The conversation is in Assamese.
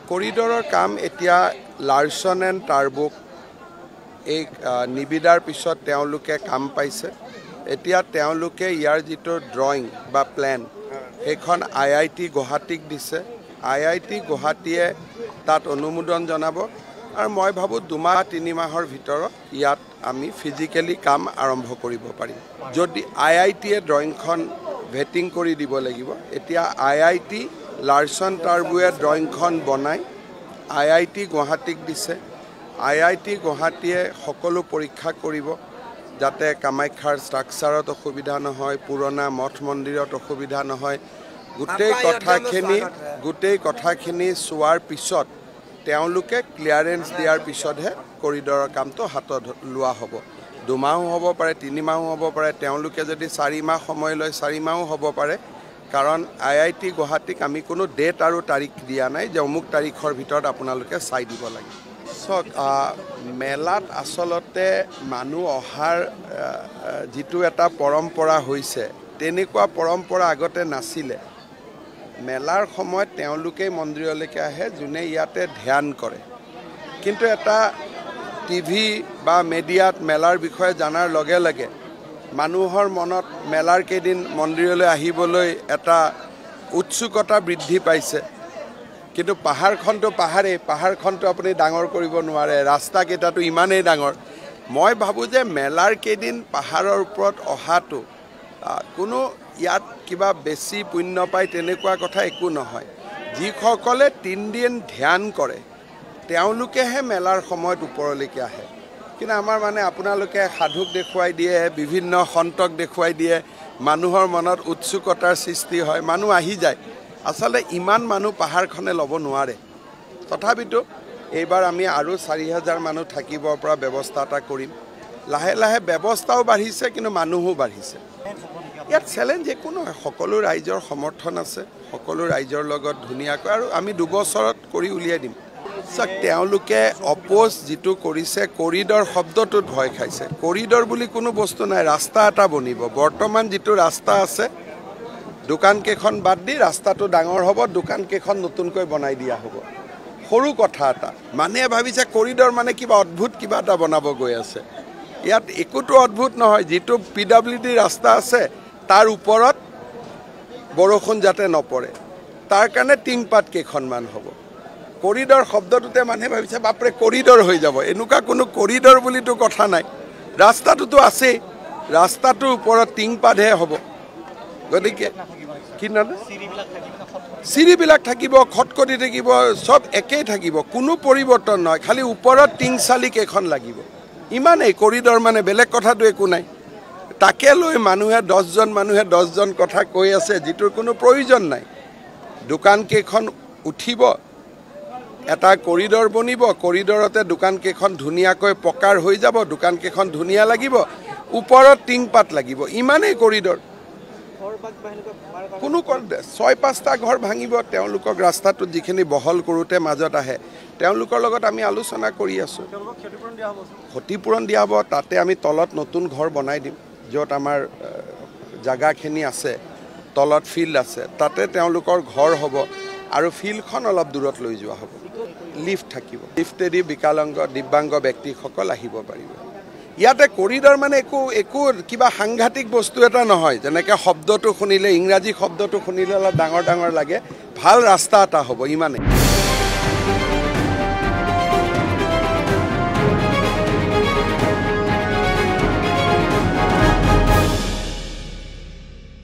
কৰিডৰৰ কাম এতিয়া লাৰ্চন এণ্ড টাৰ্বুক এই নিবিদাৰ পিছত তেওঁলোকে কাম পাইছে। এতিয়া তেওঁলোকে ইয়াৰ যিটো ড্ৰয়িং বা প্লেন সেইখন IIT গুৱাহাটীক দিছে। IIT গুৱাহাটীয়ে তাত অনুমোদন জনাব আৰু মই ভাবোঁ 2-3 মাহৰ ভিতৰত ইয়াত আমি ফিজিকেলি কাম আৰম্ভ কৰিব পাৰিম। যদি IITয়ে ড্ৰয়িংখন ভেটিং কৰি দিব লাগিব। এতিয়া IIT লাৰ্চন টাৰ্বুৱে ড্ৰয়িংখন বনাই IIT গুৱাহাটীক দিছে। IIT গুৱাহাটীয়ে সকলো পৰীক্ষা কৰিব যাতে কামাখ্যাৰ ষ্ট্ৰাকচাৰত অসুবিধা নহয়, পুৰণা মঠ মন্দিৰত অসুবিধা নহয়। গোটেই কথাখিনি চোৱাৰ পিছত তেওঁলোকে ক্লিয়াৰেন্স দিয়াৰ পিছতহে কৰিডৰৰ কামটো হাতত লোৱা হ'ব। 2 মাহো হ'ব পাৰে, 3 মাহো হ'ব পাৰে। তেওঁলোকে যদি 4 মাহ সময় লয় 4 মাহো হ'ব পাৰে। কাৰণ IIT গুৱাহাটীক আমি কোনো ডেট আৰু তাৰিখ দিয়া নাই যে অমুক তাৰিখৰ ভিতৰত আপোনালোকে চাই দিব লাগে। চাওক, মেলাত আচলতে মানুহ অহাৰ যিটো এটা পৰম্পৰা হৈছে তেনেকুৱা পৰম্পৰা আগতে নাছিলে। মেলাৰ সময়ত তেওঁলোকেই মন্দিৰলৈকে আহে যোনে ইয়াতে ধ্যান কৰে। কিন্তু এটা টিভি বা মিডিয়াত মেলাৰ বিষয়ে জনাৰ লগে লগে মানুহৰ মনত মেলাৰ কেইদিন মন্দিৰলৈ আহিবলৈ এটা উৎসুকতা বৃদ্ধি পাইছে। কিন্তু পাহাৰখনটো আপুনি ডাঙৰ কৰিব নোৱাৰে, ৰাস্তাকেইটাটো ইমানেই ডাঙৰ। মই ভাবোঁ যে মেলাৰ কেইদিন পাহাৰৰ ওপৰত অহাটো কোনো ইয়াত কিবা বেছি পুণ্য পায় তেনেকুৱা কথা একো নহয়। যিসকলে 3 দিন ধ্যান কৰে তেওঁলোকেহে মেলাৰ সময়ত ওপৰলৈকে আহে। কিন্তু আমাৰ আপোনালোকে সাধুক দেখুৱাই দিয়ে, বিভিন্ন সন্তক দেখুৱাই দিয়ে, মানুহৰ মনত উৎসুকতাৰ সৃষ্টি হয়, মানুহ আহি যায়। আচলতে ইমান মানুহ পাহাৰখনে ল'ব নোৱাৰে। তথাপিতো এইবাৰ আমি আৰু 4,000 মানুহ থাকিব পৰা ব্যৱস্থা এটা কৰিম। লাহে লাহে ব্যৱস্থাও বাঢ়িছে কিন্তু মানুহো বাঢ়িছে। ইয়াত চেলেঞ্জ একো নহয়, সকলো ৰাইজৰ সমৰ্থন আছে, সকলো ৰাইজৰ লগত ধুনীয়াকৈ আৰু আমি 2 বছৰত কৰি উলিয়াই দিম। চাওক, তেওঁলোকে অপ'জ যিটো কৰিছে কৰিডৰ শব্দটোত ভয় খাইছে। কৰিডৰ বুলি কোনো বস্তু নাই, ৰাস্তা এটা বনিব। বৰ্তমান যিটো ৰাস্তা আছে দোকানকেইখন বাদ দি ৰাস্তাটো ডাঙৰ হ'ব, দোকানকেইখন নতুনকৈ বনাই দিয়া হ'ব। সৰু কথা এটা, মানুহে ভাবিছে কৰিডৰ মানে কিবা অদ্ভুত কিবা এটা বনাব গৈ আছে। ইয়াত একোটো অদ্ভুত নহয়। যিটো PWD ৰাস্তা আছে তাৰ ওপৰত বৰষুণ যাতে নপৰে তাৰ কাৰণে টিংপাত কেইখনমান হ'ব। কৰিডৰ শব্দটোতে মানুহে ভাবিছে বাপৰে কৰিডৰ হৈ যাব। এনেকুৱা কোনো কৰিডৰ বুলিতো কথা নাই। ৰাস্তাটোতো আছেই, ৰাস্তাটোৰ ওপৰত টিংপাতহে হ'ব। গতিকে কি নানে চিৰিবিলাক থাকিব, খটখটি থাকিব, চব একেই থাকিব, কোনো পৰিৱৰ্তন নহয়। খালি ওপৰত টিংচালি কেইখন লাগিব, ইমানেই। কৰিডৰ বেলেগ কথাটো একো নাই। তাকে লৈ 10জন মানুহে 10জন কথা কৈ আছে যিটোৰ কোনো প্ৰয়োজন নাই। দোকানকেইখন উঠিব, এটা কৰিডৰ বনিব, কৰিডৰতে দোকানকেইখন ধুনীয়াকৈ পকাৰ হৈ যাব, দোকানকেইখন ধুনীয়া লাগিব, ওপৰত টিংপাত লাগিব, ইমানেই কৰিডৰ। কোনো 6-5টা ঘৰ ভাঙিব। তেওঁলোকক ৰাস্তাটোত যিখিনি বহল কৰোঁতে মাজত আহে তেওঁলোকৰ লগত আমি আলোচনা কৰি আছোঁ। ক্ষতিপূৰণ দিয়া হ'ব। তাতে আমি তলত নতুন ঘৰ বনাই দিম, য'ত আমাৰ জাগাখিনি আছে, তলত ফিল্ড আছে, তাতে তেওঁলোকৰ ঘৰ হ'ব আৰু ফিল্ডখন অলপ দূৰত লৈ যোৱা হ'ব। লিফ্ট থাকিব, লিফ্টেদি বিকলাংগ দিব্যাংগ ব্যক্তিসকল আহিব পাৰিব। ইয়াতে কৰিডৰ একো কিবা সাংঘাতিক বস্তু এটা নহয়। যেনেকৈ শব্দটো শুনিলে, ইংৰাজী শব্দটো শুনিলে অলপ ডাঙৰ লাগে। ভাল ৰাস্তা এটা হ'ব, ইমানেই।